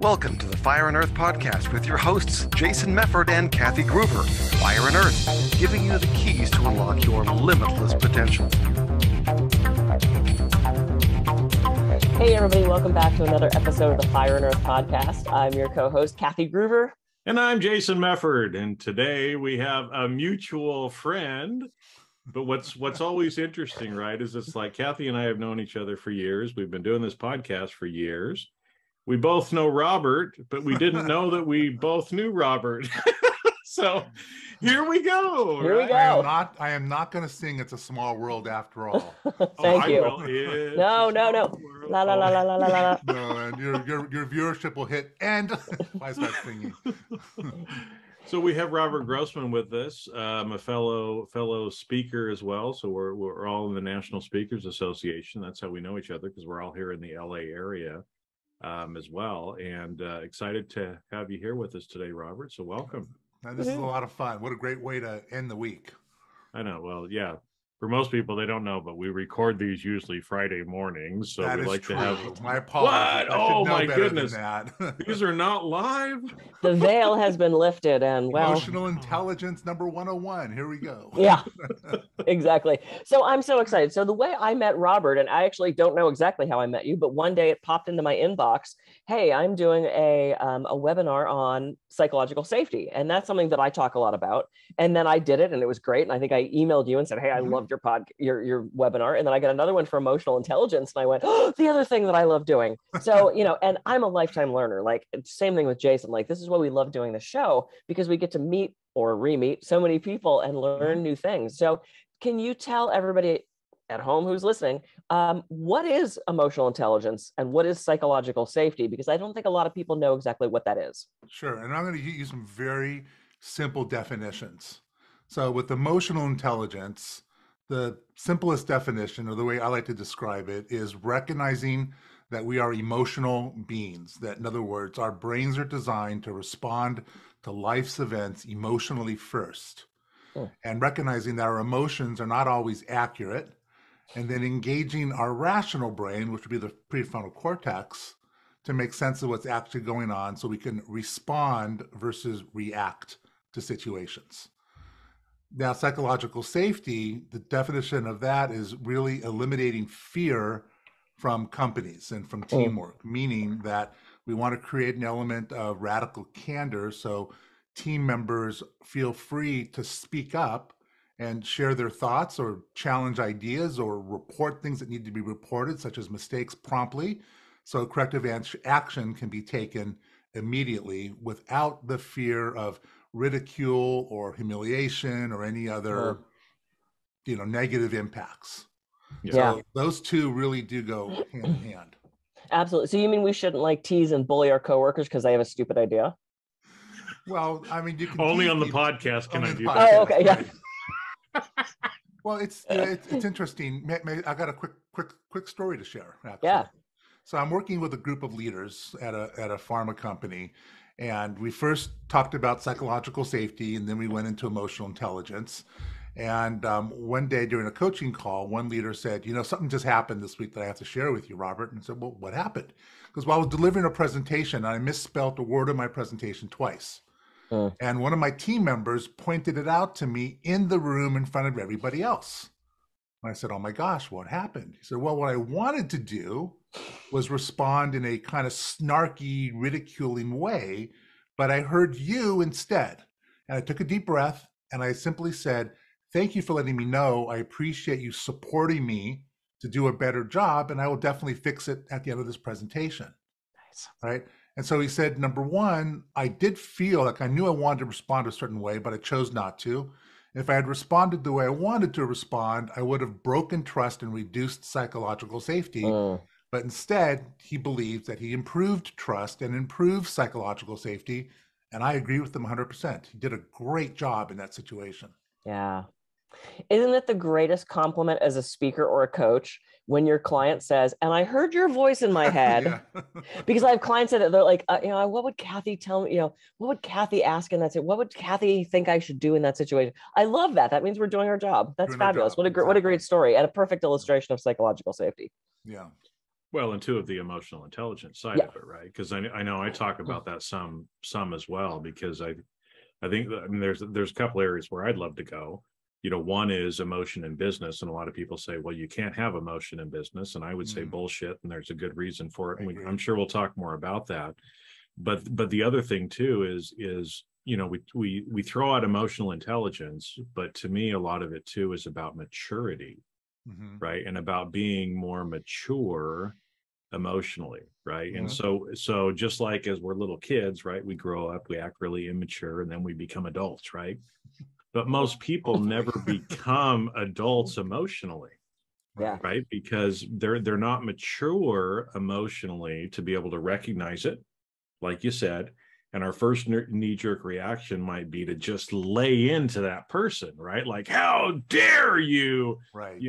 Welcome to the Fire and Earth podcast with your hosts, Jason Mefford and Kathy Gruver. Fire and Earth, giving you the keys to unlock your limitless potential. Hey everybody, welcome back to another episode of the Fire and Earth podcast. I'm your co-host, Kathy Gruver. And I'm Jason Mefford, and today we have a mutual friend. But what's always interesting, right, is it's like Kathy and I have known each other for years. We've been doing this podcast for years. We both know Robert, but we didn't know that we both knew Robert. So here we go. Here we go. I am not going to sing "It's a Small World" after all. Thank you. No. La la la la la la la. No, and your viewership will hit end if I start singing. So we have Robert Grossman with us, a fellow speaker as well. So we're all in the National Speakers Association. That's how we know each other, because we're all here in the LA area as well. And excited to have you here with us today, Robert. So welcome. Now, this is a lot of fun. What a great way to end the week. I know. Well, yeah. For most people, they don't know, but we record these usually Friday mornings. So that we is like true. to have. My apologies. What? Oh my goodness! These are not live. The veil has been lifted, and well, emotional intelligence number 101. Here we go. Yeah, exactly. So I'm so excited. So the way I met Robert, and I actually don't know exactly how I met you, but one day it popped into my inbox. Hey, I'm doing a webinar on psychological safety, and that's something that I talk a lot about. And then I did it, and it was great. And I think I emailed you and said, "Hey, I loved your webinar." And then I got another one for emotional intelligence, and I went, "Oh, the other thing that I love doing." So and I'm a lifetime learner. Like same thing with Jason. Like this is why we love doing the show, because we get to meet or re-meet so many people and learn new things. So can you tell everybody at home who's listening, what is emotional intelligence and what is psychological safety? Because I don't think a lot of people know exactly what that is. Sure. And I'm going to use some very simple definitions. So with emotional intelligence, the simplest definition, or the way I like to describe it, is recognizing that we are emotional beings. That, in other words, our brains are designed to respond to life's events emotionally first. And recognizing that our emotions are not always accurate, and then engaging our rational brain, which would be the prefrontal cortex, to make sense of what's actually going on so we can respond versus react to situations. Now, psychological safety, the definition of that is really eliminating fear from companies and from teamwork, meaning that we want to create an element of radical candor so team members feel free to speak up and share their thoughts or challenge ideas or report things that need to be reported, such as mistakes, promptly, so corrective action can be taken immediately without the fear of ridicule or humiliation or any other negative impacts. Yeah. So those two really do go hand in hand. Absolutely. So you mean we shouldn't tease and bully our coworkers because they have a stupid idea? Well, I mean, you can only on the podcast can I do that. Oh, okay, yeah. Well, it's interesting. I got a quick story to share. Actually. Yeah. So I'm working with a group of leaders at a pharma company, and we first talked about psychological safety, and then we went into emotional intelligence. And one day during a coaching call, one leader said, something just happened this week that I have to share with you, Robert. And I said, well, what happened? Because while I was delivering a presentation, I misspelled a word in my presentation twice. And one of my team members pointed it out to me in the room in front of everybody else. And I said, oh my gosh, what happened? He said, well, what I wanted to do was respond in a kind of snarky, ridiculing way, but I heard you instead. And I took a deep breath and I simply said, thank you for letting me know. I appreciate you supporting me to do a better job, and I will definitely fix it at the end of this presentation. Nice. Right? And so he said, number one, I did feel like I knew I wanted to respond a certain way, but I chose not to. If I had responded the way I wanted to respond, I would have broken trust and reduced psychological safety. But instead, he believes that he improved trust and improved psychological safety. And I agree with him 100%. He did a great job in that situation. Yeah. Isn't it the greatest compliment as a speaker or a coach when your client says, and I heard your voice in my head? Because I have clients that they're like, what would Kathy tell me? What would Kathy ask in that situation? What would Kathy think I should do in that situation? I love that. That means we're doing our job. That's fabulous. What a great story and a perfect illustration of psychological safety. Yeah. Well, and two of the emotional intelligence side of it, right? Because I know I talk about that some as well, because I think that, I mean, there's a couple areas where I'd love to go. One is emotion in business, and a lot of people say, well, you can't have emotion in business, and I would say bullshit, and there's a good reason for it. And I'm sure we'll talk more about that. But the other thing too is we throw out emotional intelligence, but to me, a lot of it too is about maturity, right? And about being more mature emotionally, right? And so just like as we're little kids, right, we grow up, we act really immature, and then we become adults, right? But most people never become adults emotionally, right? Because they're not mature emotionally to be able to recognize it, like you said. And our first knee-jerk reaction might be to just lay into that person, right? Like, how dare you, right?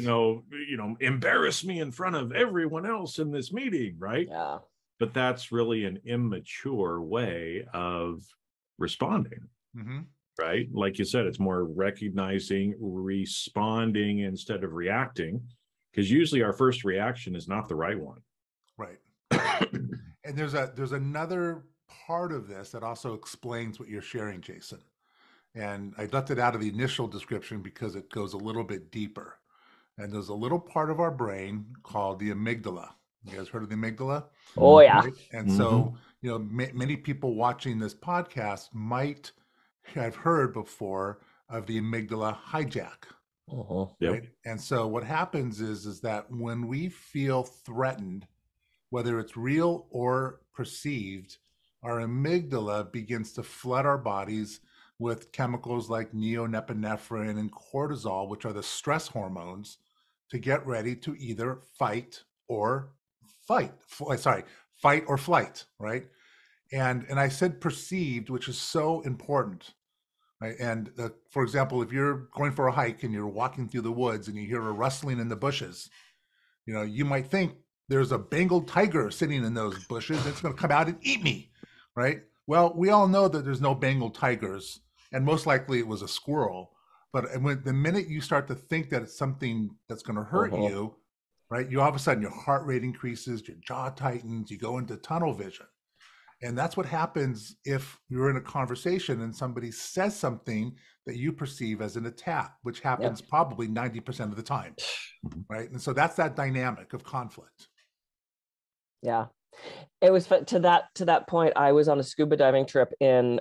Embarrass me in front of everyone else in this meeting, right? Yeah. But that's really an immature way of responding, right? Like you said, it's more recognizing, responding instead of reacting, because usually our first reaction is not the right one, right? And there's another part of this that also explains what you're sharing, Jason. And I left it out of the initial description because it goes a little bit deeper. And there's a little part of our brain called the amygdala. You guys heard of the amygdala? Oh, yeah. Right? And so, many people watching this podcast might have heard before of the amygdala hijack. Right? And so what happens is that when we feel threatened, whether it's real or perceived, our amygdala begins to flood our bodies with chemicals like neonepinephrine and cortisol, which are the stress hormones, to get ready to either fight or flight, right? And I said perceived, which is so important, right? And for example, if you're going for a hike and you're walking through the woods and you hear a rustling in the bushes, you might think there's a Bengal tiger sitting in those bushes. It's going to come out and eat me, right? Well, we all know that there's no Bengal tigers, and most likely it was a squirrel. But the minute you start to think that it's something that's going to hurt you, right, you all of a sudden your heart rate increases, your jaw tightens, you go into tunnel vision. And that's what happens if you're in a conversation and somebody says something that you perceive as an attack, which happens probably 90% of the time, right? And so that's that dynamic of conflict. Yeah. It was to that point. I was on a scuba diving trip in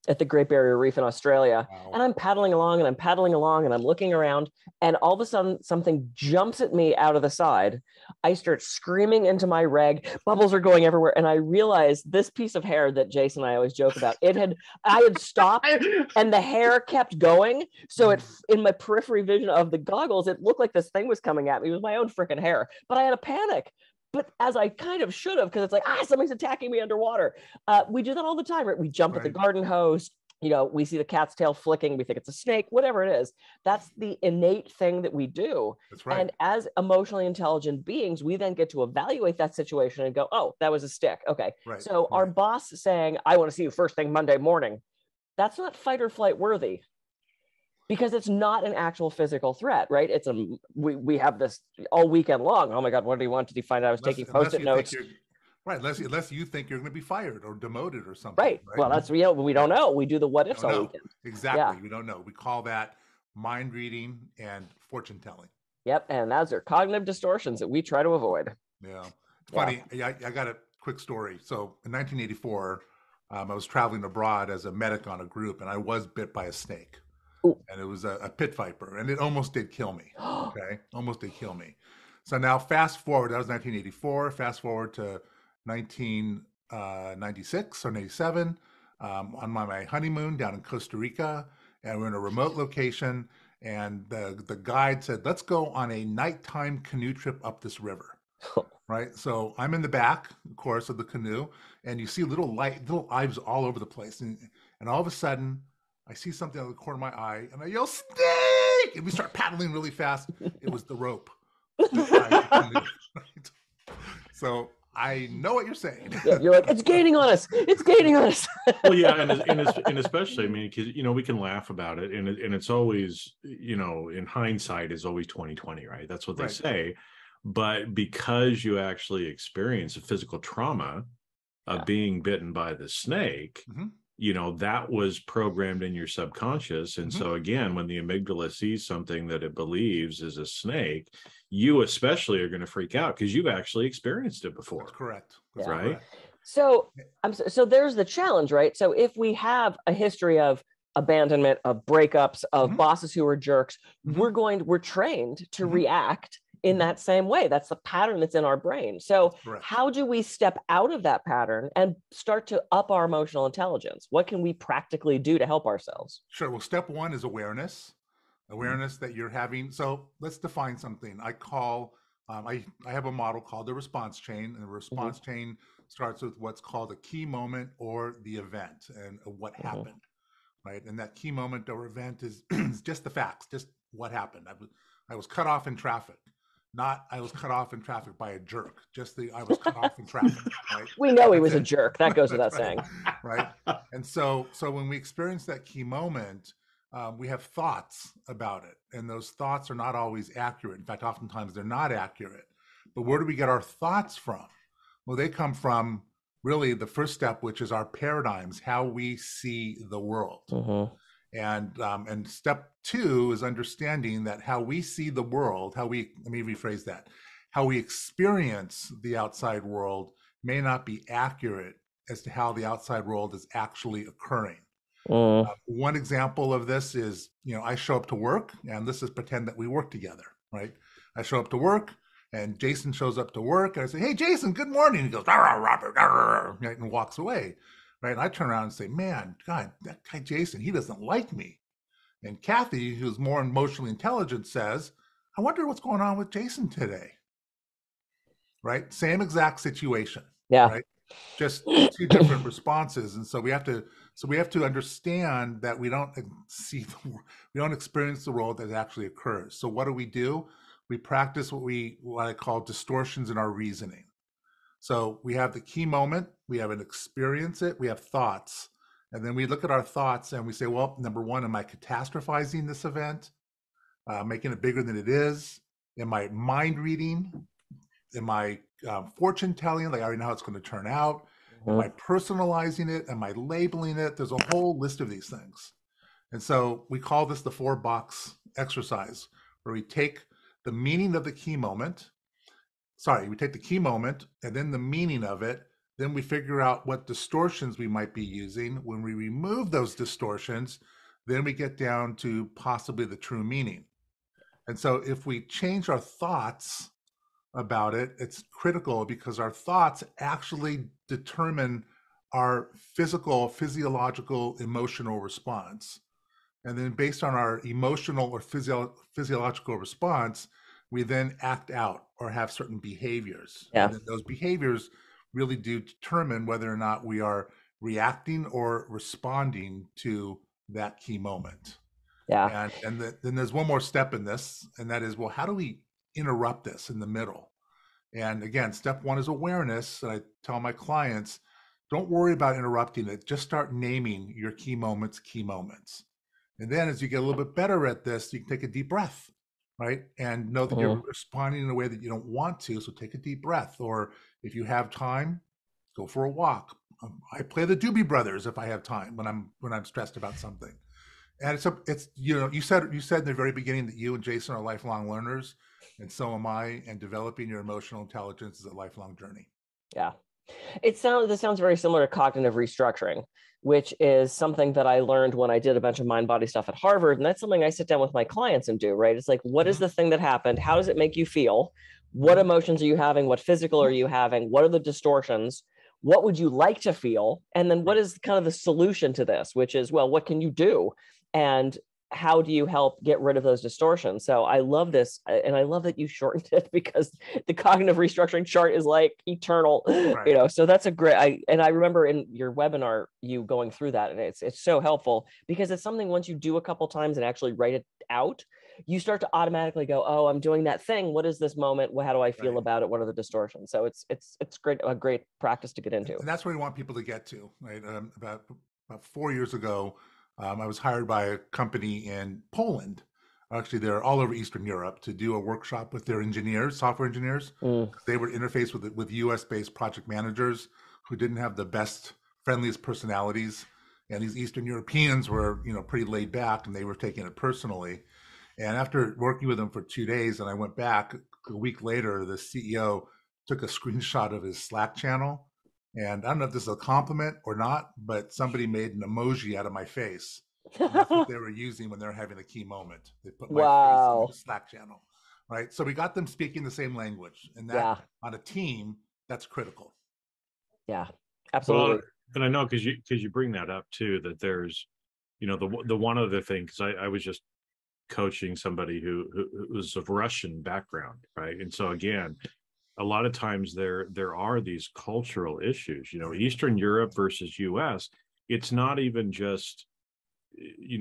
at the Great Barrier Reef in Australia. Wow. And I'm paddling along and I'm looking around, and all of a sudden something jumps at me out of the side. I start screaming into my rag, bubbles are going everywhere. And I realized this piece of hair that Jason and I always joke about, I had stopped and the hair kept going. So in my periphery vision of the goggles, it looked like this thing was coming at me. It was my own freaking hair, but I had a panic. But as I kind of should have, because it's like, something's attacking me underwater. We do that all the time, right? We jump at the garden hose. We see the cat's tail flicking. We think it's a snake, whatever it is. That's the innate thing that we do. That's right. And as emotionally intelligent beings, we then get to evaluate that situation and go, oh, that was a stick. Okay. Right. So our boss saying, I want to see you first thing Monday morning, that's not fight or flight worthy. Because it's not an actual physical threat, right? It's we have this all weekend long. Oh my God, what do you want? Did he find out I was taking Post-it notes? Right, unless you think you're going to be fired or demoted or something. Right. Well, that's we don't know. We do the what ifs all weekend. Exactly. Yeah. We don't know. We call that mind reading and fortune telling. Yep, and those are cognitive distortions that we try to avoid. Yeah, it's funny. I got a quick story. So in 1984, I was traveling abroad as a medic on a group, and I was bit by a snake. Ooh. And it was a pit viper, and it almost did kill me. Okay, almost did kill me. So now fast forward, that was 1984. Fast forward to 1996 or 97, on my honeymoon down in Costa Rica, and we're in a remote location. And the guide said, "Let's go on a nighttime canoe trip up this river." Right. So I'm in the back, of course, of the canoe, and you see little eyes all over the place, and all of a sudden, I see something out of the corner of my eye, and I yell, "Snake!" And we start paddling really fast. It was the rope. So I know what you're saying. Yeah, you're like, it's gaining on us. It's gaining on us. Well, yeah, and especially, I mean, because we can laugh about it, and it's always, in hindsight is always 20/20, right? That's what they say. But because you actually experience a physical trauma of being bitten by the snake, that was programmed in your subconscious. And so again, when the amygdala sees something that it believes is a snake, you especially are going to freak out because you've actually experienced it before. That's correct. That's right. So so there's the challenge, right? So if we have a history of abandonment, of breakups, of bosses who are jerks, we're trained to react in that same way. That's the pattern that's in our brain. So how do we step out of that pattern and start to up our emotional intelligence? What can we practically do to help ourselves? Sure. Well, step one is awareness that you're having. So let's define something. I call, I have a model called the response chain, and the response chain starts with what's called a key moment or the event and what happened, right? And that key moment or event is just the facts, just what happened. I was cut off in traffic. Not I was cut off in traffic by a jerk. I was cut off in traffic. Right? We know he was a jerk. That goes without saying. Right. And so when we experience that key moment, we have thoughts about it. And those thoughts are not always accurate. In fact, oftentimes they're not accurate. But where do we get our thoughts from? Well, they come from really the first step, which is our paradigms, how we see the world. And step two is understanding that how we see the world, let me rephrase that, how we experience the outside world may not be accurate as to how the outside world is actually occurring. One example of this is, I show up to work, and this is pretend that we work together, right? I show up to work, and Jason shows up to work, and I say, "Hey, Jason, good morning." He goes, "Robert," right, and walks away. Right. And I turn around and say, "Man, God, that guy Jason, he doesn't like me." And Kathy, who's more emotionally intelligent, says, "I wonder what's going on with Jason today." Right. Same exact situation. Yeah. Right. Just two different responses. And so we have to understand that we don't experience the world that actually occurs. So what do? We practice what I call distortions in our reasoning. So we have the key moment, we have an experience we have thoughts, and then we look at our thoughts and we say, well, number one, am I catastrophizing this event, making it bigger than it is? Am I mind reading? Am I fortune telling, like I already know how it's going to turn out? Am I personalizing it? Am I labeling it? There's a whole list of these things. And so we call this the 4-box exercise, where we take the meaning of the key moment, we take the key moment and then the meaning of it. Then we figure out what distortions we might be using. When we remove those distortions, then we get down to possibly the true meaning. And so if we change our thoughts about it, it's critical because our thoughts actually determine our physiological, emotional response. And then based on our emotional or physiological response, we then act out or have certain behaviors. And then those behaviors really do determine whether or not we are reacting or responding to that key moment. And then there's one more step in this, and that is, well, how do we interrupt this in the middle? And again, step one is awareness. And I tell my clients, don't worry about interrupting it. Just start naming your key moments. And then as you get a little bit better at this, you can take a deep breath. Right. And know that you're responding in a way that you don't want to. So take a deep breath. Or if you have time, go for a walk. I play the Doobie Brothers if I have time when I'm stressed about something. And it's you said in the very beginning that you and Jason are lifelong learners, and so am I. And developing your emotional intelligence is a lifelong journey. Yeah. This sounds very similar to cognitive restructuring, which is something that I learned when I did a bunch of mind body stuff at Harvard. And that's something I sit down with my clients and do, right? It's like, what is the thing that happened? How does it make you feel? What emotions are you having? What physical are you having? What are the distortions? What would you like to feel? And then what is kind of the solution to this, which is, well, what can you do? And how do you help get rid of those distortions? So I love this. And I love that you shortened it because the cognitive restructuring chart is like eternal, so that's a great, I remember in your webinar, you going through that, and it's so helpful because it's something once you do a couple times and actually write it out, you start to automatically go, oh, I'm doing that thing. What is this moment? How do I feel about it? What are the distortions? So it's great, a great practice to get into. And that's where we want people to get to, right? About 4 years ago, I was hired by a company in Poland Actually, they're all over Eastern Europe to do a workshop with their engineers, software engineers. Mm. They were interfaced with US-based project managers who didn't have the best, friendliest personalities. And these Eastern Europeans were, pretty laid back, and they were taking it personally. And after working with them for 2 days, and I went back a week later, the CEO took a screenshot of his Slack channel. And I don't know if this is a compliment or not, but somebody made an emoji out of my face. And that's what they were using when they're having a key moment. They put my face in the Slack channel, right? So we got them speaking the same language, and that on a team, that's critical. Yeah, absolutely. Well, and I know because you bring that up too, that there's, the one other thing, because I was just coaching somebody who was of Russian background, right? And so again, a lot of times there are these cultural issues, Eastern Europe versus US. It's not even just,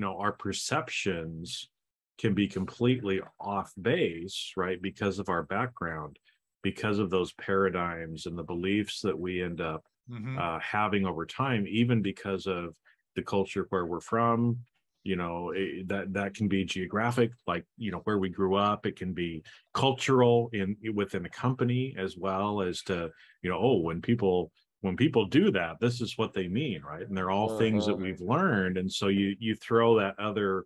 our perceptions can be completely off base, right? Because of our background, because of those paradigms and the beliefs that we end up having over time, even because of the culture where we're from, that can be geographic, like, where we grew up. It can be cultural within a company, as well as to, when people do that, this is what they mean, right? And they're all things that we've learned. And so you throw that other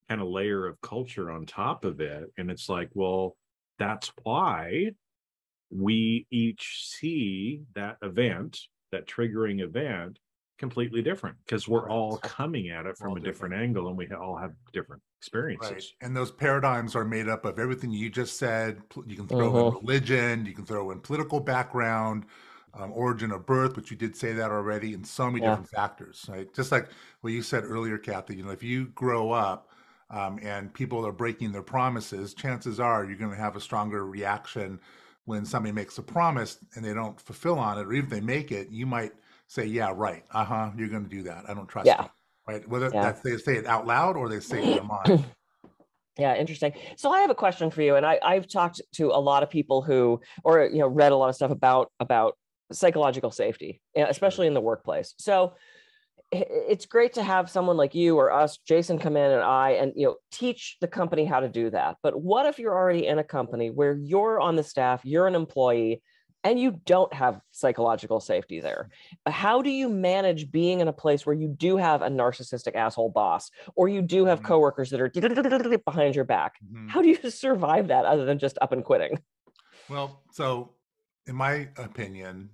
kind of layer of culture on top of it, and it's like, well, that's why we each see that triggering event completely different, because we're all coming at it from a different angle, and we all have different experiences. Right. And those paradigms are made up of everything you just said. You can throw in religion, you can throw in political background, origin of birth, which you did say that already, and so many different factors, right? Just like what you said earlier, Kathy, if you grow up and people are breaking their promises, chances are you're going to have a stronger reaction when somebody makes a promise and they don't fulfill on it, or even if they make it, you might say, yeah, right. You're going to do that. I don't trust you. Right. Whether that they say it out loud or they say it in their mind. Yeah, interesting. So I have a question for you. And I've talked to a lot of people who, or, read a lot of stuff about psychological safety, especially in the workplace. So it's great to have someone like you or us, Jason, come in and teach the company how to do that. But what if you're already in a company where you're on the staff, you're an employee, and you don't have psychological safety there? How do you manage being in a place where you do have a narcissistic asshole boss, or you do have coworkers that are behind your back? How do you survive that other than just up and quitting? Well, so in my opinion,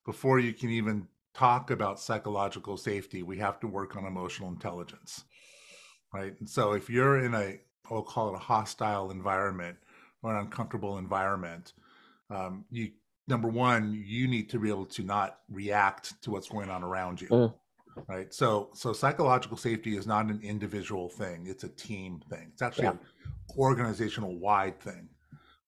before you can even talk about psychological safety, we have to work on emotional intelligence, right? And so if you're in I'll call it a hostile environment or an uncomfortable environment, number one, you need to be able to not react to what's going on around you, right? So psychological safety is not an individual thing; it's a team thing. It's actually an organizational wide thing,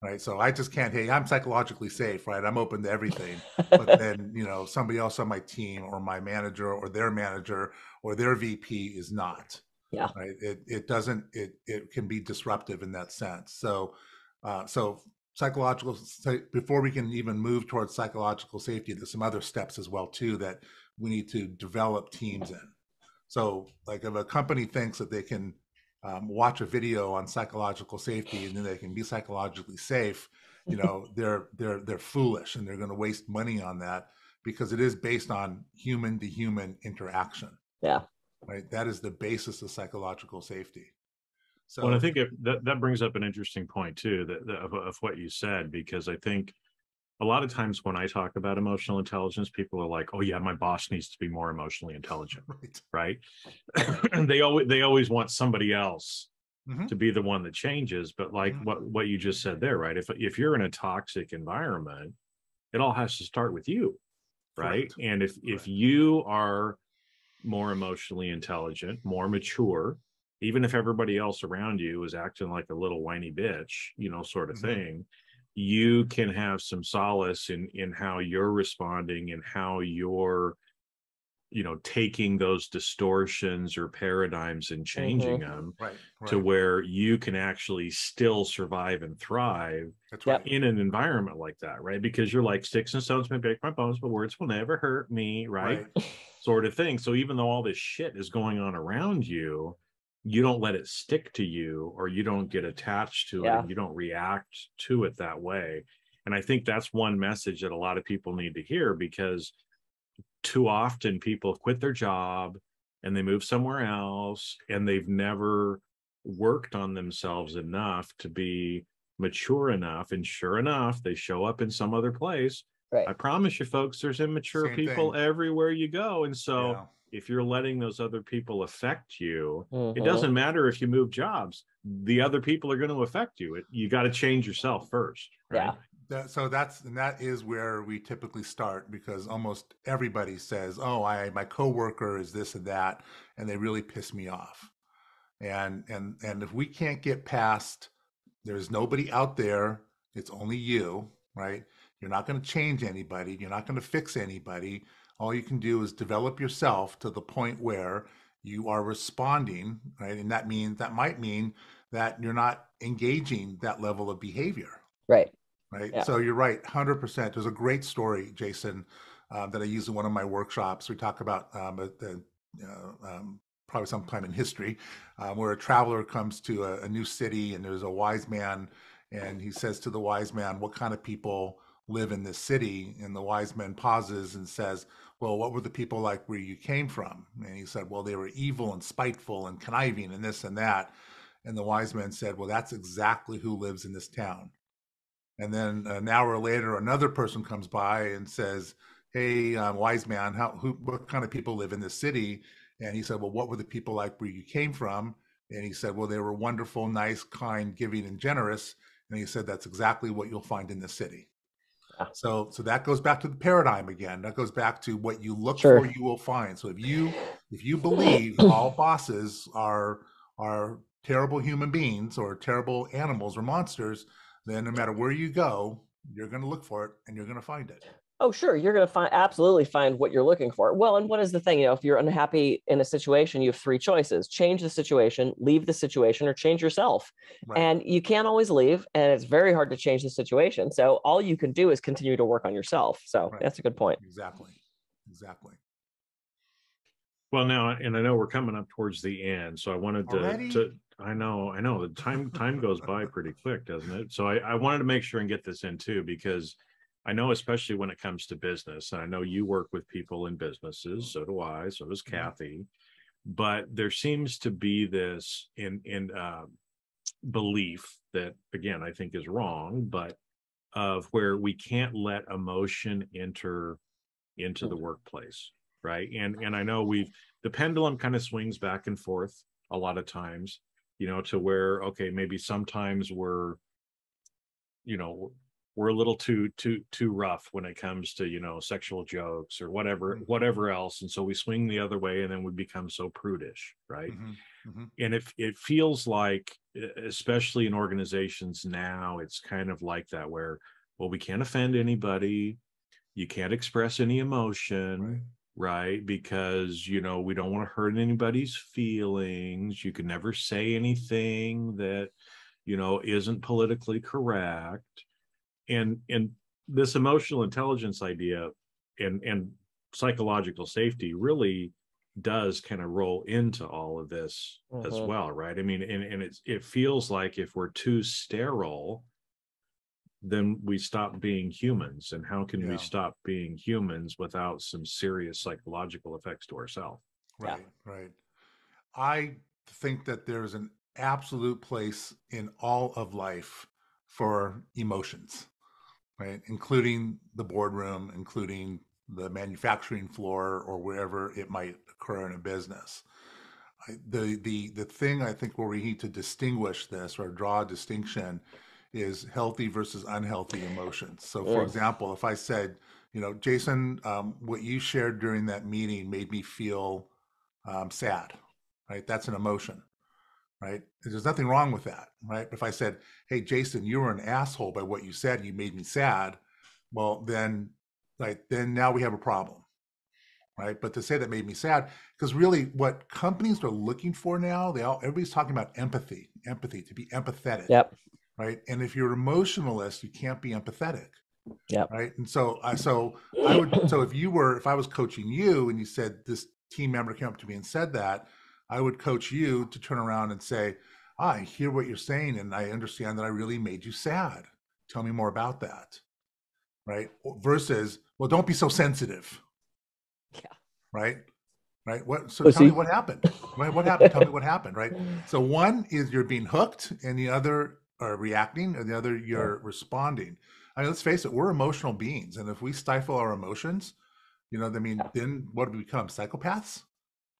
right? So I just can't, hey, I'm psychologically safe, right? I'm open to everything, but then somebody else on my team, or my manager, or their manager, or their VP is not. Yeah, right. It doesn't. It can be disruptive in that sense. So psychological, before we can even move towards psychological safety, there's some other steps as well too that we need to develop teams in. So like if a company thinks that they can watch a video on psychological safety and then they can be psychologically safe, they're foolish, and they're going to waste money on that, because it is based on human to human interaction. Yeah. Right. That is the basis of psychological safety. So, well, I think that brings up an interesting point too, of what you said, because I think a lot of times when I talk about emotional intelligence, people are like, "Oh yeah, my boss needs to be more emotionally intelligent," right? they always want somebody else to be the one that changes. But like what you just said there, right? If you're in a toxic environment, it all has to start with you, right? Correct. And if you are more emotionally intelligent, more mature, even if everybody else around you is acting like a little whiny bitch, sort of thing, you can have some solace in how you're responding and how you're, taking those distortions or paradigms and changing them to where you can actually still survive and thrive in an environment like that, right? Because you're like, sticks and stones may break my bones, but words will never hurt me, right? Sort of thing. So even though all this shit is going on around you, you don't let it stick to you, or you don't get attached to it, and you don't react to it that way. And I think that's one message that a lot of people need to hear, because too often people quit their job and they move somewhere else, and they've never worked on themselves enough to be mature enough, and sure enough, they show up in some other place. Right. I promise you, folks, there's immature people everywhere you go. And so if you're letting those other people affect you, it doesn't matter if you move jobs, the other people are going to affect you. You got to change yourself first, right? So that is where we typically start, because almost everybody says, "Oh, my coworker is this and that," and they really piss me off. And if we can't get past, there's nobody out there, it's only you, right? You're not going to change anybody. You're not going to fix anybody. All you can do is develop yourself to the point where you are responding, right? And that might mean that you're not engaging that level of behavior. Right. Right. Yeah. So you're right, 100%. There's a great story, Jason, that I use in one of my workshops. We talk about probably sometime in history, where a traveler comes to a new city, and there's a wise man, and he says to the wise man, "What kind of people live in this city?" And the wise man pauses and says, "Well, what were the people like where you came from?" And he said, "Well, they were evil and spiteful and conniving and this and that." And the wise man said, "Well, that's exactly who lives in this town." And then an hour later, another person comes by and says, "Hey, wise man, what kind of people live in this city?" And he said, "Well, what were the people like where you came from?" And he said, "Well, they were wonderful, nice, kind, giving, and generous." And he said, "That's exactly what you'll find in this city." So that goes back to the paradigm again. That goes back to what you look for, you will find. So if you believe all bosses are terrible human beings or terrible animals or monsters, then no matter where you go, you're going to look for it and you're going to find it. Oh, sure. You're going to absolutely find what you're looking for. Well, and what is the thing? If you're unhappy in a situation, you have three choices: change the situation, leave the situation, or change yourself. Right. And you can't always leave, and it's very hard to change the situation. So all you can do is continue to work on yourself. So that's a good point. Exactly. Well, now, and I know we're coming up towards the end, so I wanted to I know the time goes by pretty quick, doesn't it? So I wanted to make sure and get this in too, because I know, especially when it comes to business, and I know you work with people in businesses, so do I, so does Kathy, but there seems to be this in belief that, again, I think is wrong, but of where we can't let emotion enter into the workplace. Right. And I know the pendulum kind of swings back and forth a lot of times, to where, okay, maybe sometimes we're a little too rough when it comes to, sexual jokes or whatever else. And so we swing the other way, and then we become so prudish. Right. And it feels like, especially in organizations now, it's kind of like that, where, well, we can't offend anybody. You can't express any emotion. Right, because we don't want to hurt anybody's feelings. You can never say anything that isn't politically correct, and this emotional intelligence idea and psychological safety really does kind of roll into all of this as well, right? I mean, and it feels like if we're too sterile, then we stop being humans. And how can we stop being humans without some serious psychological effects to ourselves? Right. I think that there's an absolute place in all of life for emotions, right? Including the boardroom, including the manufacturing floor, or wherever it might occur in a business. The thing I think where we need to distinguish this, or draw a distinction, is healthy versus unhealthy emotions. So for example, if I said, Jason, what you shared during that meeting made me feel sad, right? That's an emotion, right? There's nothing wrong with that, right? But if I said, hey, Jason, you were an asshole by what you said, you made me sad, well, then now we have a problem, right? But to say that made me sad, because really what companies are looking for now, everybody's talking about empathy, to be empathetic. Yep. Right. And if you're an emotionalist, you can't be empathetic. Yeah. Right. And so if I was coaching you and you said, this team member came up to me and said that, I would coach you to turn around and say, I hear what you're saying, and I understand that I really made you sad. Tell me more about that. Right? Versus, well, don't be so sensitive. Yeah. Right? Right? What? So tell me Pussy. what happened. Right? What happened? Tell me what happened. Right? So one is you're being hooked, and the other are reacting, and the other you're responding. I mean, let's face it, we're emotional beings, and if we stifle our emotions, I mean, then what do we become? Psychopaths?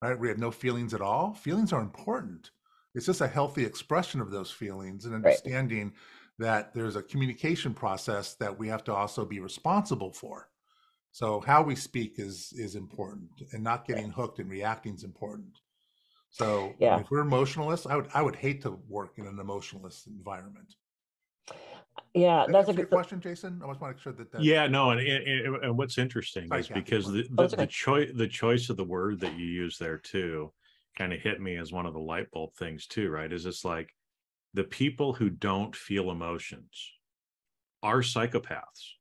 Right? We have no feelings at all. Feelings are important. It's just a healthy expression of those feelings and Right. understanding that there's a communication process that we have to also be responsible for. So how we speak is important, and not getting hooked and reacting is important. So I mean, Yeah. if we're emotionalists, I would hate to work in an emotionalist environment. Yeah. Did that That's a answer your good. question, Jason? I just want to make sure that Yeah, no, and what's interesting sorry, is Kathy, because go ahead. Oh, it's okay. the choice of the word that you use there too kind of hit me as one of the light bulb things too, right? Is it's like the people who don't feel emotions are psychopaths.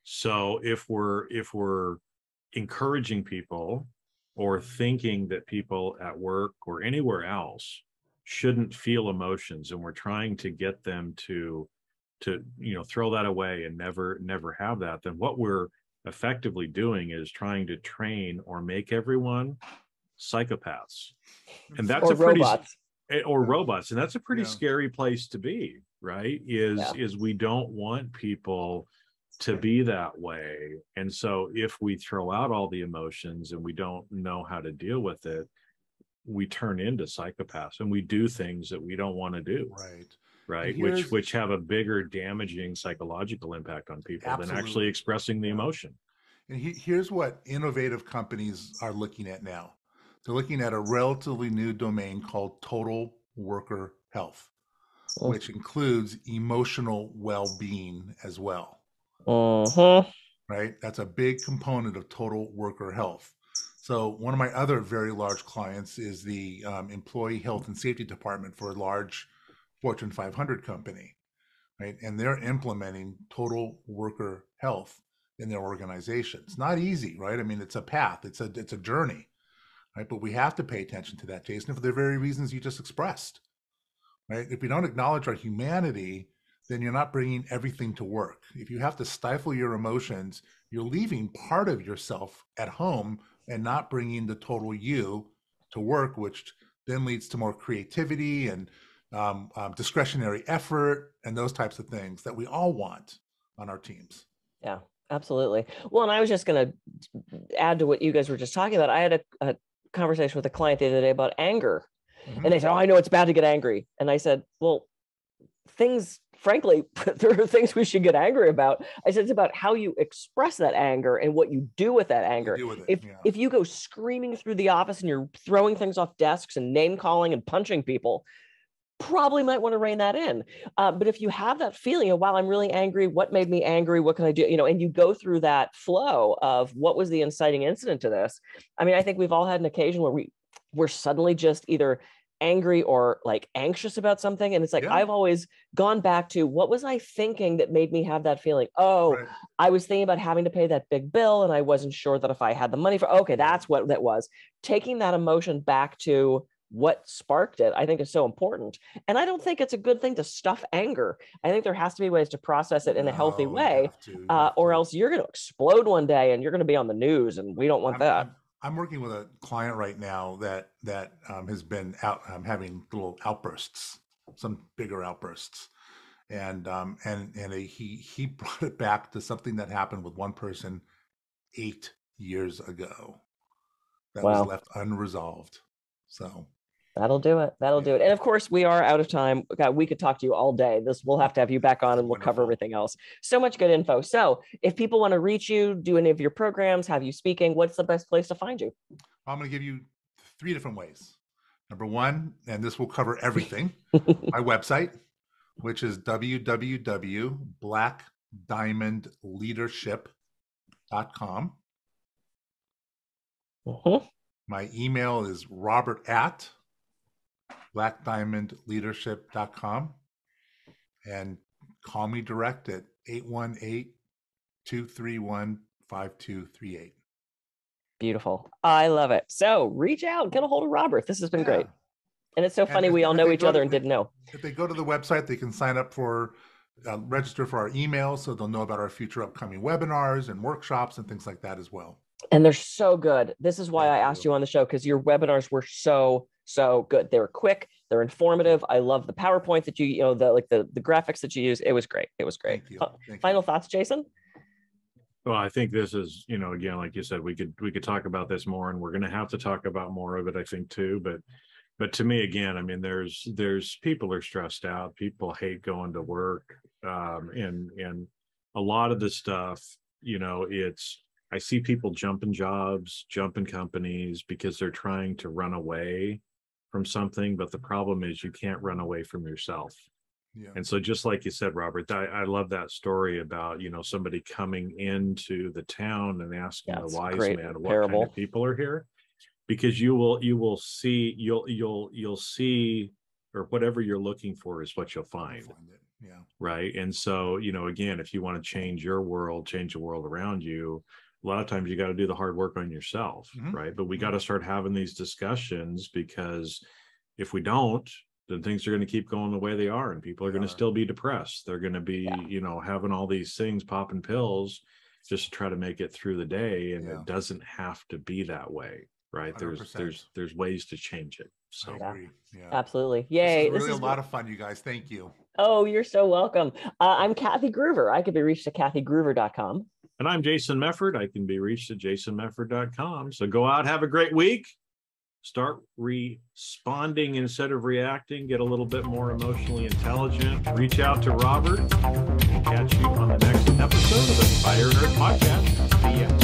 So if we're encouraging people or thinking that people at work or anywhere else shouldn't feel emotions, and we're trying to get them to throw that away and never have that, then what we're effectively doing is trying to train or make everyone psychopaths. And that's Or a pretty robots. or Yeah. robots, and that's a pretty Yeah. scary place to be, right? Yeah. Is we don't want people to be that way. And so if we throw out all the emotions and we don't know how to deal with it, we turn into psychopaths, and we do things that we don't want to do, Right. And right? here's Which have a bigger damaging psychological impact on people than actually absolutely. expressing the Yeah. emotion. And here's what innovative companies are looking at now. They're looking at a relatively new domain called total worker health, which includes emotional well-being as well. Mm-hmm. Right? That's a big component of total worker health. So one of my other very large clients is the employee health and safety department for a large Fortune 500 company, right? And they're implementing total worker health in their organization. It's not easy, right? I mean, it's a path, it's a journey, right? But we have to pay attention to that, Jason, for the very reasons you just expressed, right? If we don't acknowledge our humanity, then you're not bringing everything to work. If you have to stifle your emotions, you're leaving part of yourself at home and not bringing the total you to work, which then leads to more creativity and discretionary effort and those types of things that we all want on our teams. Yeah, absolutely. Well, and I was just going to add to what you guys were just talking about. I had a conversation with a client the other day about anger. Mm-hmm. And they said, oh, I know it's bad to get angry. And I said, well, frankly, there are things we should get angry about. I said, it's about how you express that anger and what you do with that anger. If you go screaming through the office and you're throwing things off desks and name calling and punching people, probably might want to rein that in. But if you have that feeling of, wow, I'm really angry, what made me angry, what can I do, and you go through that flow of what was the inciting incident to this. I mean, I think we've all had an occasion where we're suddenly just either angry or like anxious about something, and it's like, I've always gone back to, what was I thinking that made me have that feeling? I was thinking about having to pay that big bill, and I wasn't sure that if I had the money for, that's what that was. Taking that emotion back to what sparked it, I think, is so important. And I don't think it's a good thing to stuff anger. I think there has to be ways to process it in a healthy way, or else you're going to explode one day and you're going to be on the news, and we don't want that. I'm working with a client right now that has been out having little outbursts, some bigger outbursts, and he brought it back to something that happened with one person 8 years ago that was left unresolved. So that'll do it. And of course, we are out of time. God, we could talk to you all day. We'll have to have you back on, and we'll cover everything else. So much good info. So if people want to reach you, do any of your programs, have you speaking, what's the best place to find you? I'm going to give you 3 different ways. Number one, and this will cover everything, my website, which is www.blackdiamondleadership.com. My email is robert@blackdiamondleadership.com, and call me direct at 818-231-5238. Beautiful. I love it. So reach out, get a hold of Robert. This has been great. And it's so funny, we all know each other and didn't know. If they go to the website, they can sign up for, register for our email, so they'll know about our future upcoming webinars and workshops and things like that as well. And they're so good. This is why I asked you on the show, because your webinars were so good. They were quick. They're informative. I love the PowerPoint that the graphics that you use. It was great. It was great. Final thoughts, Jason? Well, I think this is, again, like you said, we could talk about this more, and we're going to have to talk about more of it, I think, too. But to me, again, I mean, there's people are stressed out. People hate going to work. And a lot of the stuff, I see people jumping jobs, jumping companies because they're trying to run away from something. But the problem is you can't run away from yourself. Yeah. And so just like you said, Robert, I love that story about, somebody coming into the town and asking the wise man what kind of people are here, because you will see, you'll see, or whatever you're looking for is what you'll find. Yeah. Right. And so, again, if you want to change your world, change the world around you, a lot of times you got to do the hard work on yourself. Mm-hmm. Right. But we got to start having these discussions, because if we don't, then things are going to keep going the way they are, and people are going to still be depressed. They're going to be, having all these things, popping pills just to try to make it through the day. And it doesn't have to be that way. Right. 100%. There's ways to change it. So I agree. Yeah. Absolutely. Yay. This is really a lot of fun, you guys. Thank you. Oh, you're so welcome. I'm Kathy Gruver. I could be reached at kathygruver.com. And I'm Jason Mefford. I can be reached at jasonmefford.com. So go out, have a great week. Start responding instead of reacting. Get a little bit more emotionally intelligent. Reach out to Robert. We'll catch you on the next episode of the Fire and Earth Podcast. See ya.